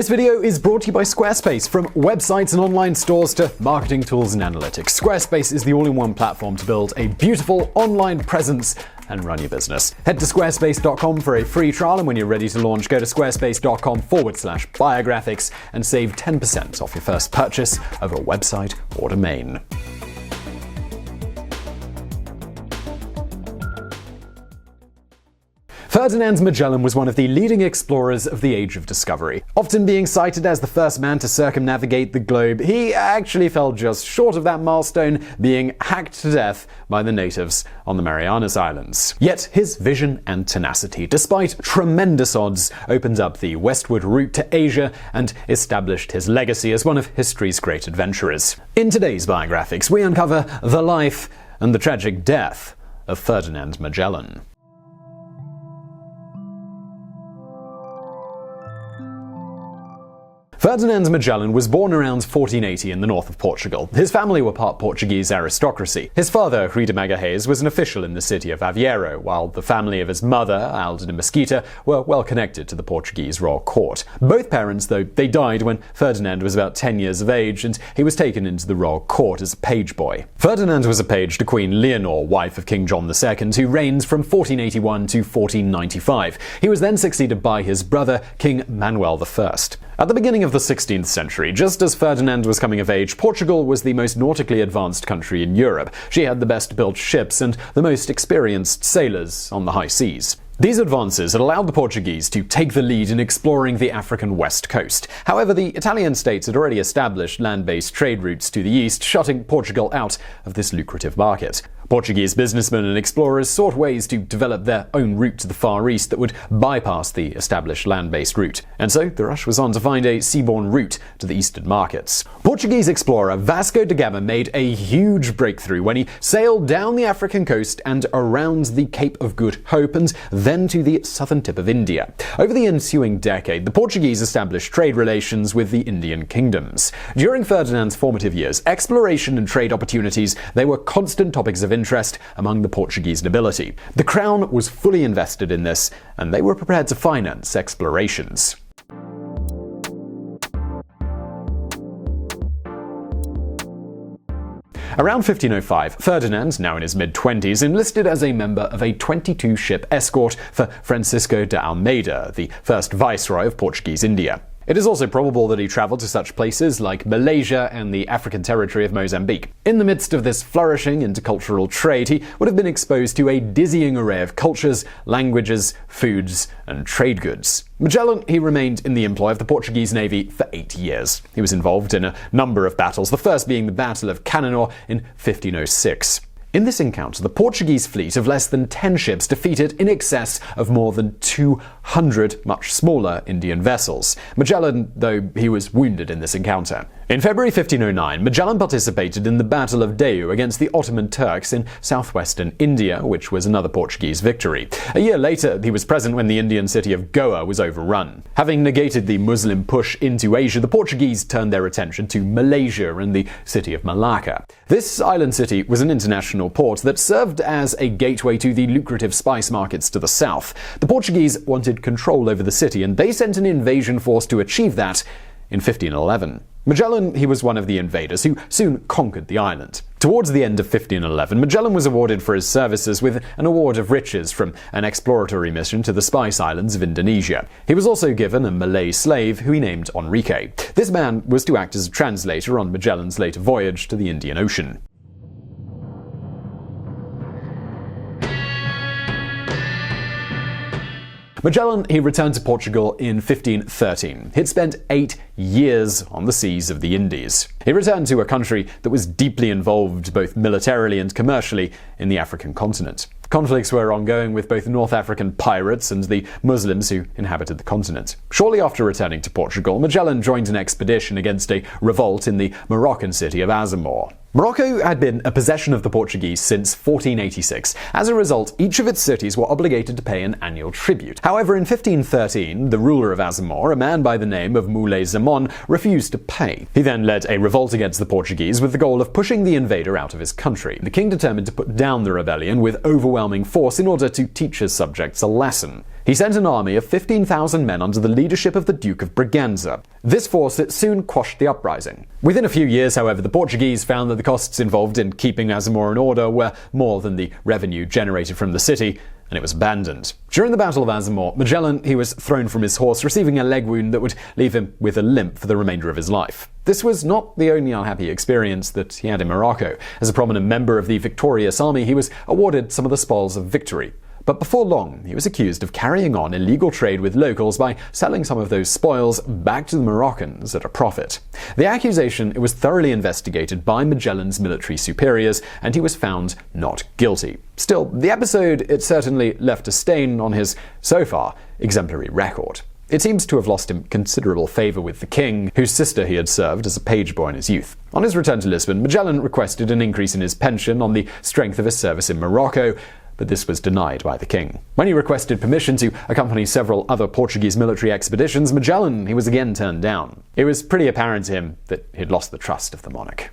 This video is brought to you by Squarespace. From websites and online stores to marketing tools and analytics, Squarespace is the all-in-one platform to build a beautiful online presence and run your business. Head to squarespace.com for a free trial, and when you're ready to launch, go to squarespace.com/biographics and save 10% off your first purchase of a website or domain. Ferdinand Magellan was one of the leading explorers of the Age of Discovery. Often being cited as the first man to circumnavigate the globe, he actually fell just short of that milestone, being hacked to death by the natives on the Marianas Islands. Yet his vision and tenacity, despite tremendous odds, opened up the westward route to Asia and established his legacy as one of history's great adventurers. In today's Biographics, we uncover the life and the tragic death of Ferdinand Magellan. Ferdinand Magellan was born around 1480 in the north of Portugal. His family were part Portuguese aristocracy. His father, Rui de Magalhães, was an official in the city of Aveiro, while the family of his mother, Alda de Mesquita, were well connected to the Portuguese royal court. Both parents, though, they died when Ferdinand was about 10 years of age, and he was taken into the royal court as a page boy. Ferdinand was a page to Queen Leonor, wife of King John II, who reigned from 1481 to 1495. He was then succeeded by his brother, King Manuel I. At the beginning of the 16th century, just as Ferdinand was coming of age, Portugal was the most nautically advanced country in Europe. She had the best-built ships and the most experienced sailors on the high seas. These advances had allowed the Portuguese to take the lead in exploring the African west coast. However, the Italian states had already established land-based trade routes to the east, shutting Portugal out of this lucrative market. Portuguese businessmen and explorers sought ways to develop their own route to the Far East that would bypass the established land-based route. And so the rush was on to find a seaborne route to the eastern markets. Portuguese explorer Vasco Da Gama made a huge breakthrough when he sailed down the African coast and around the Cape of Good Hope and then to the southern tip of India. Over the ensuing decade, the Portuguese established trade relations with the Indian kingdoms. During Ferdinand's formative years, exploration and trade opportunities, they were constant topics of interest among the Portuguese nobility. The crown was fully invested in this, and they were prepared to finance explorations. Around 1505, Ferdinand, now in his mid-20s, enlisted as a member of a 22-ship escort for Francisco de Almeida, the first viceroy of Portuguese India. It is also probable that he traveled to such places like Malaysia and the African territory of Mozambique. In the midst of this flourishing intercultural trade, he would have been exposed to a dizzying array of cultures, languages, foods, and trade goods. Magellan, he remained in the employ of the Portuguese Navy for 8 years. He was involved in a number of battles, the first being the Battle of Cannanore in 1506. In this encounter, the Portuguese fleet of less than 10 ships defeated in excess of more than 200 much smaller Indian vessels. Magellan, though, he was wounded in this encounter. In February 1509, Magellan participated in the Battle of Thayer against the Ottoman Turks in southwestern India, which was another Portuguese victory. A year later, he was present when the Indian city of Goa was overrun. Having negated the Muslim push into Asia, the Portuguese turned their attention to Malaysia and the city of Malacca. This island city was an international port that served as a gateway to the lucrative spice markets to the south. The Portuguese wanted control over the city, and they sent an invasion force to achieve that in 1511. Magellan, he was one of the invaders who soon conquered the island. Towards the end of 1511, Magellan was awarded for his services with an award of riches from an exploratory mission to the Spice Islands of Indonesia. He was also given a Malay slave who he named Enrique. This man was to act as a translator on Magellan's later voyage to the Indian Ocean. Magellan, he returned to Portugal in 1513. He'd spent 8 years on the seas of the Indies. He returned to a country that was deeply involved both militarily and commercially in the African continent. Conflicts were ongoing with both North African pirates and the Muslims who inhabited the continent. Shortly after returning to Portugal, Magellan joined an expedition against a revolt in the Moroccan city of Azamor. Morocco had been a possession of the Portuguese since 1486. As a result, each of its cities were obligated to pay an annual tribute. However, in 1513, the ruler of Azamor, a man by the name of Moulay Zaman, refused to pay. He then led a revolt against the Portuguese with the goal of pushing the invader out of his country. The king determined to put down the rebellion with overwhelming force in order to teach his subjects a lesson. He sent an army of 15,000 men under the leadership of the Duke of Braganza. This force soon quashed the uprising. Within a few years, however, the Portuguese found that the costs involved in keeping Azamor in order were more than the revenue generated from the city, and it was abandoned. During the Battle of Azamor, Magellan was thrown from his horse, receiving a leg wound that would leave him with a limp for the remainder of his life. This was not the only unhappy experience that he had in Morocco. As a prominent member of the victorious army, he was awarded some of the spoils of victory. But before long, he was accused of carrying on illegal trade with locals by selling some of those spoils back to the Moroccans at a profit. The accusation was thoroughly investigated by Magellan's military superiors, and he was found not guilty. Still, the episode certainly left a stain on his, so far, exemplary record. It seems to have lost him considerable favour with the king, whose sister he had served as a page boy in his youth. On his return to Lisbon, Magellan requested an increase in his pension on the strength of his service in Morocco, but this was denied by the king. When he requested permission to accompany several other Portuguese military expeditions, Magellan was again turned down. It was pretty apparent to him that he'd lost the trust of the monarch.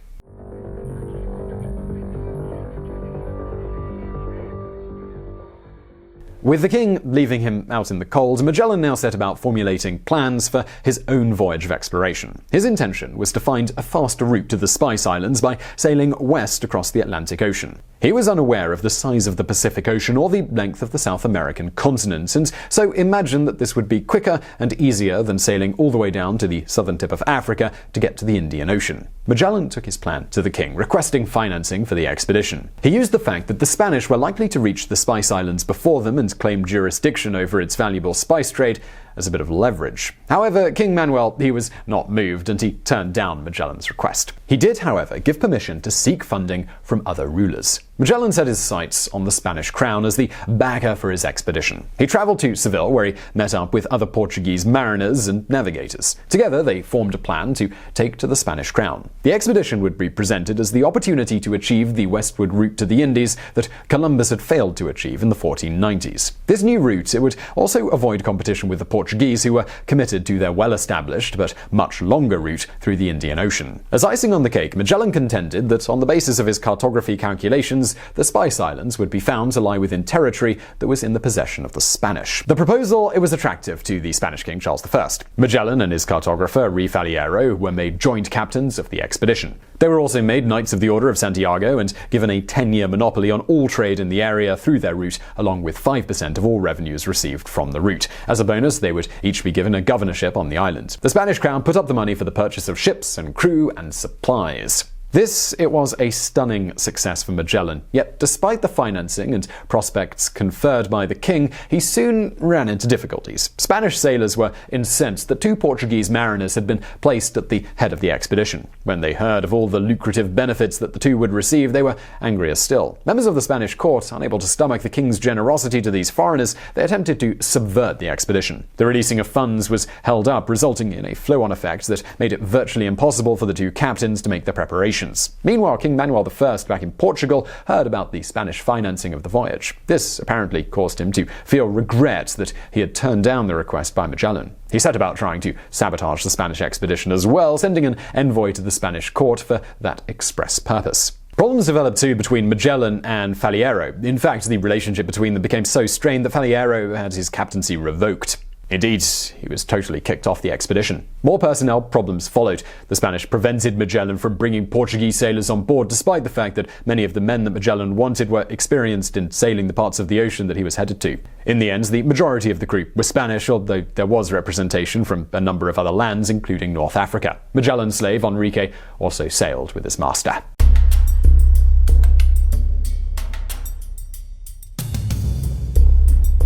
With the king leaving him out in the cold, Magellan now set about formulating plans for his own voyage of exploration. His intention was to find a faster route to the Spice Islands by sailing west across the Atlantic Ocean. He was unaware of the size of the Pacific Ocean or the length of the South American continent, and so imagined that this would be quicker and easier than sailing all the way down to the southern tip of Africa to get to the Indian Ocean. Magellan took his plan to the king, requesting financing for the expedition. He used the fact that the Spanish were likely to reach the Spice Islands before them and claim jurisdiction over its valuable spice trade as a bit of leverage. However, King Manuel, he was not moved, and he turned down Magellan's request. He did, however, give permission to seek funding from other rulers. Magellan set his sights on the Spanish crown as the backer for his expedition. He traveled to Seville, where he met up with other Portuguese mariners and navigators. Together, they formed a plan to take to the Spanish crown. The expedition would be presented as the opportunity to achieve the westward route to the Indies that Columbus had failed to achieve in the 1490s. This new route would also avoid competition with the Portuguese, who were committed to their well-established but much longer route through the Indian Ocean. As icing on the cake, Magellan contended that on the basis of his cartography calculations, the Spice Islands would be found to lie within territory that was in the possession of the Spanish. The proposal was attractive to the Spanish King Charles I. Magellan and his cartographer Faliero were made joint captains of the expedition. They were also made Knights of the Order of Santiago and given a 10-year monopoly on all trade in the area through their route, along with 5% of all revenues received from the route. As a bonus, they would each be given a governorship on the island. The Spanish crown put up the money for the purchase of ships and crew and supplies. It was a stunning success for Magellan, yet despite the financing and prospects conferred by the king, he soon ran into difficulties. Spanish sailors were incensed that 2 Portuguese mariners had been placed at the head of the expedition. When they heard of all the lucrative benefits that the 2 would receive, they were angrier still. Members of the Spanish court, unable to stomach the king's generosity to these foreigners, they attempted to subvert the expedition. The releasing of funds was held up, resulting in a flow-on effect that made it virtually impossible for the 2 captains to make their preparations. Meanwhile, King Manuel I back in Portugal heard about the Spanish financing of the voyage. This apparently caused him to feel regret that he had turned down the request by Magellan. He set about trying to sabotage the Spanish expedition as well, sending an envoy to the Spanish court for that express purpose. Problems developed too between Magellan and Faliero. In fact, the relationship between them became so strained that Faliero had his captaincy revoked. Indeed, he was totally kicked off the expedition. More personnel problems followed. The Spanish prevented Magellan from bringing Portuguese sailors on board, despite the fact that many of the men that Magellan wanted were experienced in sailing the parts of the ocean that he was headed to. In the end, the majority of the crew were Spanish, although there was representation from a number of other lands, including North Africa. Magellan's slave, Enrique, also sailed with his master.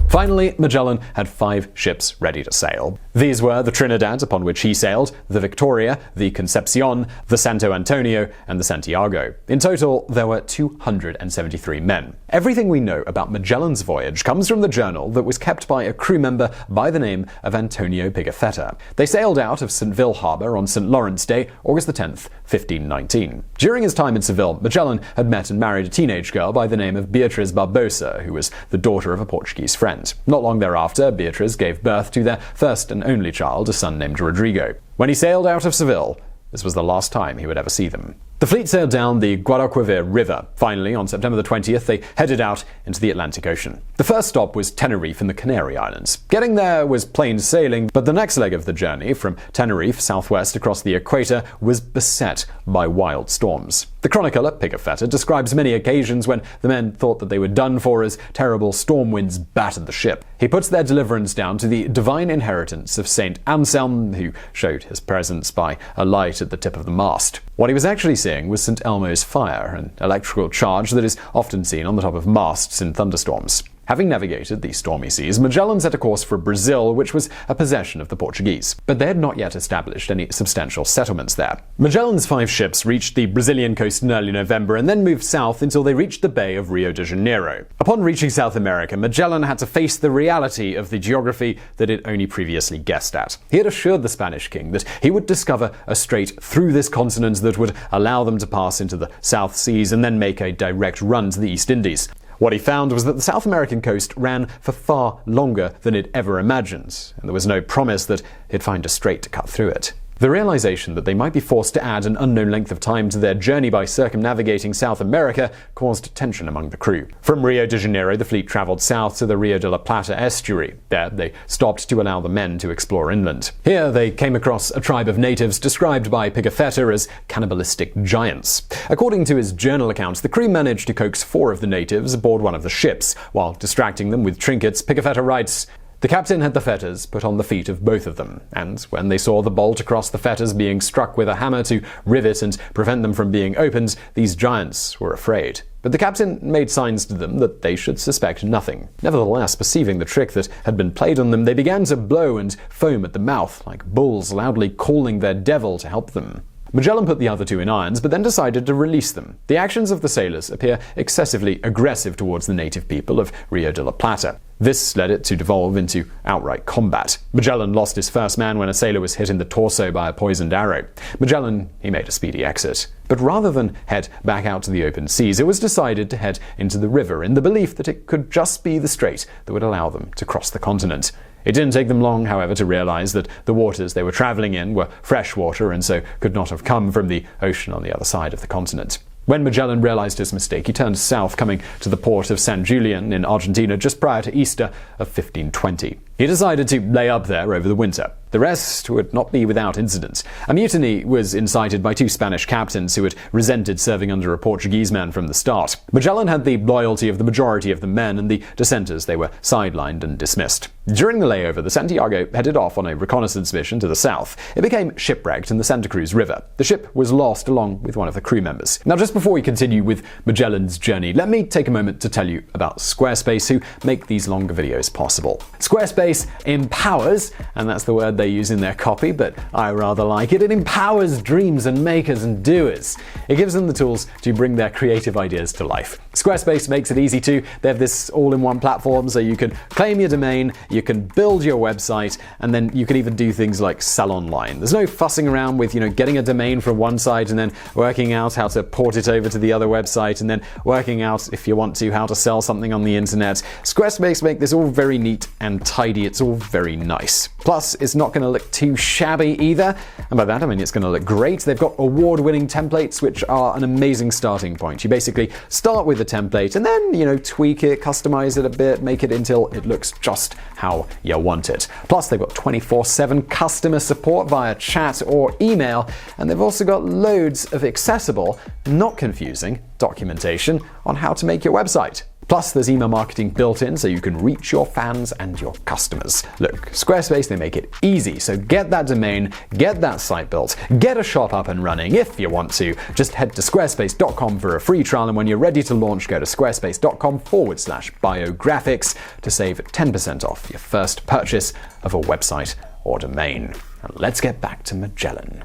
Finally, Magellan had 5 ships ready to sail. These were the Trinidad, upon which he sailed, the Victoria, the Concepcion, the Santo Antonio, and the Santiago. In total, there were 273 men. Everything we know about Magellan's voyage comes from the journal that was kept by a crew member by the name of Antonio Pigafetta. They sailed out of Seville Harbour on St. Lawrence Day, August 10th, 1519. During his time in Seville, Magellan had met and married a teenage girl by the name of Beatriz Barbosa, who was the daughter of a Portuguese friend. Not long thereafter, Beatriz gave birth to their first and only child, a son named Rodrigo. When he sailed out of Seville, this was the last time he would ever see them. The fleet sailed down the Guadalquivir River. Finally, on September the 20th, they headed out into the Atlantic Ocean. The first stop was Tenerife in the Canary Islands. Getting there was plain sailing, but the next leg of the journey, from Tenerife southwest across the equator, was beset by wild storms. The chronicler, Pigafetta, describes many occasions when the men thought that they were done for as terrible storm winds battered the ship. He puts their deliverance down to the divine inheritance of Saint Anselm, who showed his presence by a light at the tip of the mast. What he was actually seeing was St. Elmo's fire, an electrical charge that is often seen on the top of masts in thunderstorms. Having navigated the stormy seas, Magellan set a course for Brazil, which was a possession of the Portuguese. But they had not yet established any substantial settlements there. Magellan's 5 ships reached the Brazilian coast in early November and then moved south until they reached the Bay of Rio de Janeiro. Upon reaching South America, Magellan had to face the reality of the geography that it only previously guessed at. He had assured the Spanish king that he would discover a strait through this continent that would allow them to pass into the South Seas and then make a direct run to the East Indies. What he found was that the South American coast ran for far longer than it ever imagined, and there was no promise that he'd find a strait to cut through it. The realization that they might be forced to add an unknown length of time to their journey by circumnavigating South America caused tension among the crew. From Rio de Janeiro, the fleet traveled south to the Rio de la Plata estuary. There, they stopped to allow the men to explore inland. Here, they came across a tribe of natives described by Pigafetta as cannibalistic giants. According to his journal accounts, the crew managed to coax 4 of the natives aboard one of the ships. While distracting them with trinkets, Pigafetta writes, "The captain had the fetters put on the feet of both of them, and when they saw the bolt across the fetters being struck with a hammer to rivet and prevent them from being opened, these giants were afraid. But the captain made signs to them that they should suspect nothing. Nevertheless, perceiving the trick that had been played on them, they began to blow and foam at the mouth, like bulls loudly calling their devil to help them." Magellan put the other 2 in irons, but then decided to release them. The actions of the sailors appear excessively aggressive towards the native people of Rio de la Plata. This led it to devolve into outright combat. Magellan lost his first man when a sailor was hit in the torso by a poisoned arrow. Magellan, he made a speedy exit. But rather than head back out to the open seas, it was decided to head into the river in the belief that it could just be the strait that would allow them to cross the continent. It didn't take them long, however, to realize that the waters they were traveling in were fresh water and so could not have come from the ocean on the other side of the continent. When Magellan realized his mistake, he turned south, coming to the port of San Julian in Argentina just prior to Easter of 1520. He decided to lay up there over the winter. The rest would not be without incident. A mutiny was incited by 2 Spanish captains who had resented serving under a Portuguese man from the start. Magellan had the loyalty of the majority of the men, and the dissenters they were sidelined and dismissed. During the layover, the Santiago headed off on a reconnaissance mission to the south. It became shipwrecked in the Santa Cruz River. The ship was lost along with one of the crew members. Now, just before we continue with Magellan's journey, let me take a moment to tell you about Squarespace, who make these longer videos possible. Squarespace empowers, and that's the word they use in their copy, but I rather like it. It empowers dreams and makers and doers. It gives them the tools to bring their creative ideas to life. Squarespace makes it easy too. They have this all-in-one platform so you can claim your domain, you can build your website, and then you can even do things like sell online. There's no fussing around with, getting a domain from one site and then working out how to port it over to the other website and then working out, if you want to, how to sell something on the internet. Squarespace make this all very neat and tidy. It's all very nice. Plus, it's not going to look too shabby either. And by that, I mean it's going to look great. They've got award-winning templates, which are an amazing starting point. You basically start with the template and then, tweak it, customize it a bit, make it until it looks just how you want it. Plus, they've got 24/7 customer support via chat or email, and they've also got loads of accessible, not confusing, documentation on how to make your website. Plus, there's email marketing built in so you can reach your fans and your customers. Look, Squarespace, they make it easy, so get that domain, get that site built, get a shop up and running if you want to. Just head to squarespace.com for a free trial, and when you're ready to launch, go to squarespace.com/biographics to save 10% off your first purchase of a website or domain. And let's get back to Magellan.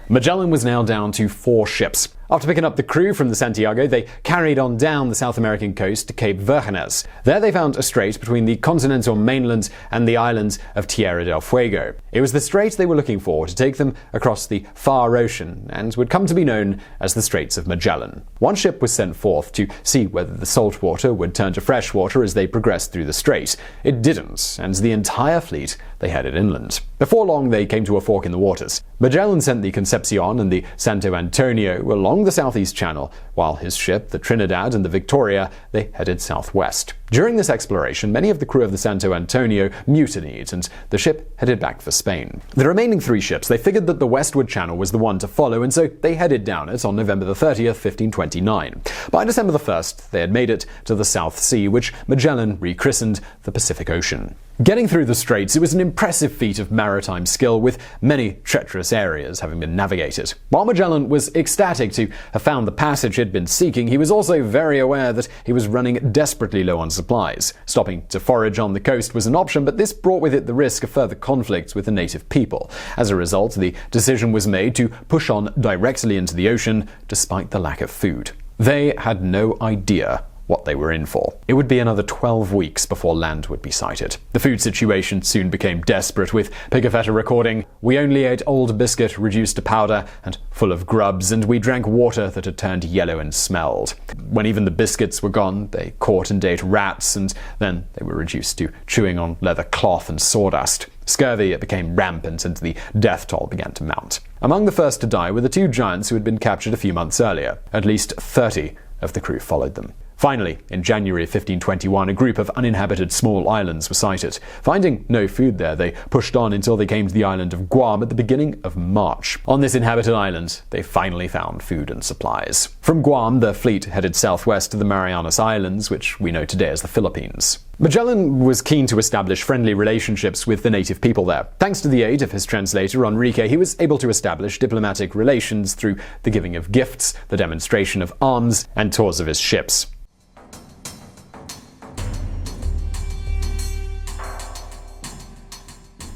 Magellan was now down to 4 ships. After picking up the crew from the Santiago, they carried on down the South American coast to Cape Vergennes. There they found a strait between the continental mainland and the islands of Tierra del Fuego. It was the strait they were looking for to take them across the far ocean and would come to be known as the Straits of Magellan. One ship was sent forth to see whether the salt water would turn to fresh water as they progressed through the strait. It didn't, and the entire fleet they headed inland. Before long, they came to a fork in the waters. Magellan sent the Concepcion and the Santo Antonio along the southeast channel, while his ship, the Trinidad and the Victoria, they headed southwest. During this exploration, many of the crew of the Santo Antonio mutinied, and the ship headed back for Spain. The remaining 3 ships, they figured that the westward channel was the one to follow, and so they headed down it on November 30th, 1529. By December 1st, they had made it to the South Sea, which Magellan rechristened the Pacific Ocean. Getting through the straits, it was an impressive feat of maritime skill, with many treacherous areas having been navigated. While Magellan was ecstatic to have found the passage he'd been seeking, he was also very aware that he was running desperately low on supplies. Stopping to forage on the coast was an option, but this brought with it the risk of further conflict with the native people. As a result, the decision was made to push on directly into the ocean, despite the lack of food. They had no idea what they were in for. It would be another 12 weeks before land would be sighted. The food situation soon became desperate, with Pigafetta recording, "We only ate old biscuit reduced to powder and full of grubs, and we drank water that had turned yellow and smelled. When even the biscuits were gone, they caught and ate rats, and then they were reduced to chewing on leather cloth and sawdust. Scurvy, it became rampant, and the death toll began to mount." Among the first to die were the 2 giants who had been captured a few months earlier. At least 30 of the crew followed them. Finally, in January 1521, a group of uninhabited small islands were sighted. Finding no food there, they pushed on until they came to the island of Guam at the beginning of March. On this inhabited island, they finally found food and supplies. From Guam, the fleet headed southwest to the Marianas Islands, which we know today as the Philippines. Magellan was keen to establish friendly relationships with the native people there. Thanks to the aid of his translator, Enrique, he was able to establish diplomatic relations through the giving of gifts, the demonstration of arms, and tours of his ships.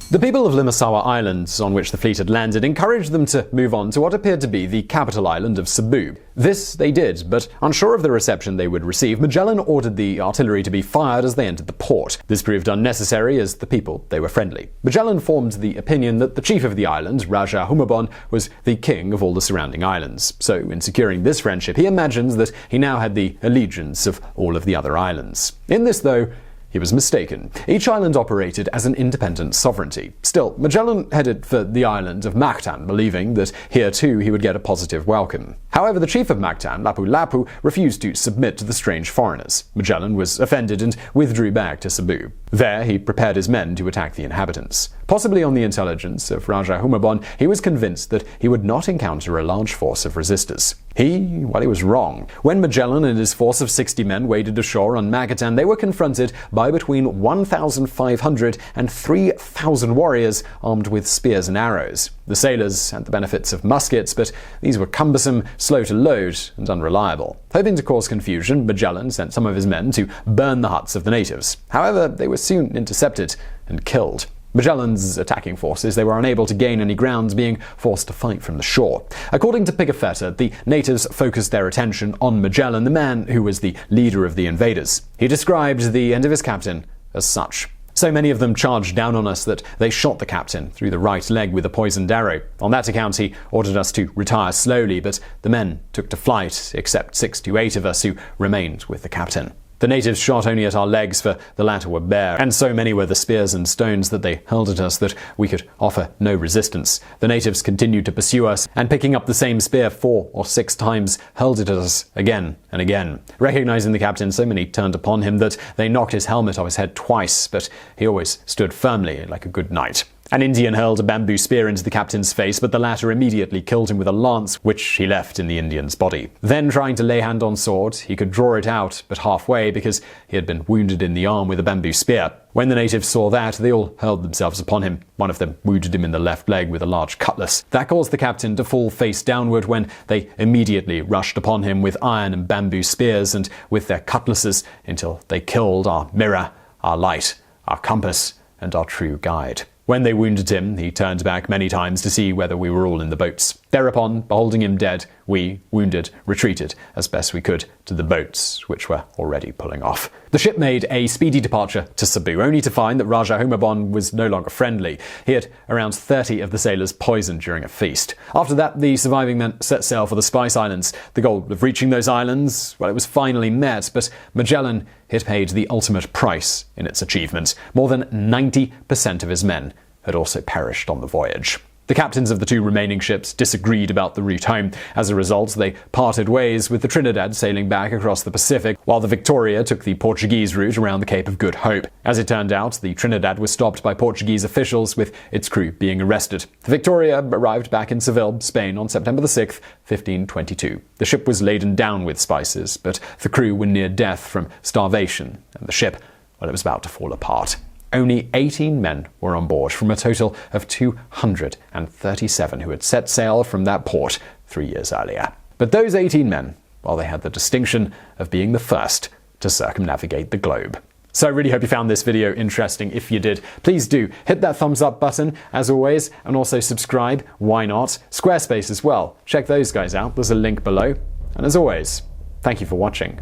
The people of Limasawa Island, on which the fleet had landed, encouraged them to move on to what appeared to be the capital island of Cebu. This they did, but unsure of the reception they would receive, Magellan ordered the artillery to be fired as they entered the port. This proved unnecessary, as the people, they were friendly. Magellan formed the opinion that the chief of the island, Rajah Humabon, was the king of all the surrounding islands. So, in securing this friendship, he imagines that he now had the allegiance of all of the other islands. In this, though, he was mistaken. Each island operated as an independent sovereignty. Still, Magellan headed for the island of Mactan, believing that here too he would get a positive welcome. However, the chief of Mactan, Lapu Lapu, refused to submit to the strange foreigners. Magellan was offended and withdrew back to Cebu. There, he prepared his men to attack the inhabitants. Possibly on the intelligence of Rajah Humabon, he was convinced that he would not encounter a large force of resistors. He was wrong. When Magellan and his force of 60 men waded ashore on Macatan, they were confronted by between 1,500 and 3,000 warriors armed with spears and arrows. The sailors had the benefits of muskets, but these were cumbersome, slow to load, and unreliable. Hoping to cause confusion, Magellan sent some of his men to burn the huts of the natives. However, they were soon intercepted and killed. Magellan's attacking forces, they were unable to gain any ground, being forced to fight from the shore. According to Pigafetta, the natives focused their attention on Magellan, the man who was the leader of the invaders. He described the end of his captain as such. So many of them charged down on us that they shot the captain through the right leg with a poisoned arrow. On that account, he ordered us to retire slowly, but the men took to flight, except 6 to 8 of us who remained with the captain. The natives shot only at our legs, for the latter were bare, and so many were the spears and stones that they hurled at us that we could offer no resistance. The natives continued to pursue us, and picking up the same spear 4 or 6 times, hurled it at us again and again. Recognizing the captain, so many turned upon him that they knocked his helmet off his head twice, but he always stood firmly like a good knight. An Indian hurled a bamboo spear into the captain's face, but the latter immediately killed him with a lance, which he left in the Indian's body. Then, trying to lay hand on sword, he could draw it out, but halfway, because he had been wounded in the arm with a bamboo spear. When the natives saw that, they all hurled themselves upon him. One of them wounded him in the left leg with a large cutlass. That caused the captain to fall face downward, when they immediately rushed upon him with iron and bamboo spears and with their cutlasses until they killed our mirror, our light, our compass, and our true guide. When they wounded him, he turned back many times to see whether we were all in the boats. Thereupon, beholding him dead, we, wounded, retreated as best we could to the boats, which were already pulling off. The ship made a speedy departure to Cebu, only to find that Rajah Humabon was no longer friendly. He had around 30 of the sailors poisoned during a feast. After that, the surviving men set sail for the Spice Islands. The goal of reaching those islands, well, it was finally met, but Magellan had paid the ultimate price in its achievement. More than 90% of his men had also perished on the voyage. The captains of the two remaining ships disagreed about the route home. As a result, they parted ways, with the Trinidad sailing back across the Pacific, while the Victoria took the Portuguese route around the Cape of Good Hope. As it turned out, the Trinidad was stopped by Portuguese officials, with its crew being arrested. The Victoria arrived back in Seville, Spain, on September 6, 1522. The ship was laden down with spices, but the crew were near death from starvation, and the ship, well, it was about to fall apart. Only 18 men were on board from a total of 237 who had set sail from that port 3 years earlier. But those 18 men, well, they had the distinction of being the first to circumnavigate the globe. So I really hope you found this video interesting. If you did, please do hit that thumbs up button, as always, and also subscribe. Why not? Squarespace as well. Check those guys out. There's a link below. And as always, thank you for watching.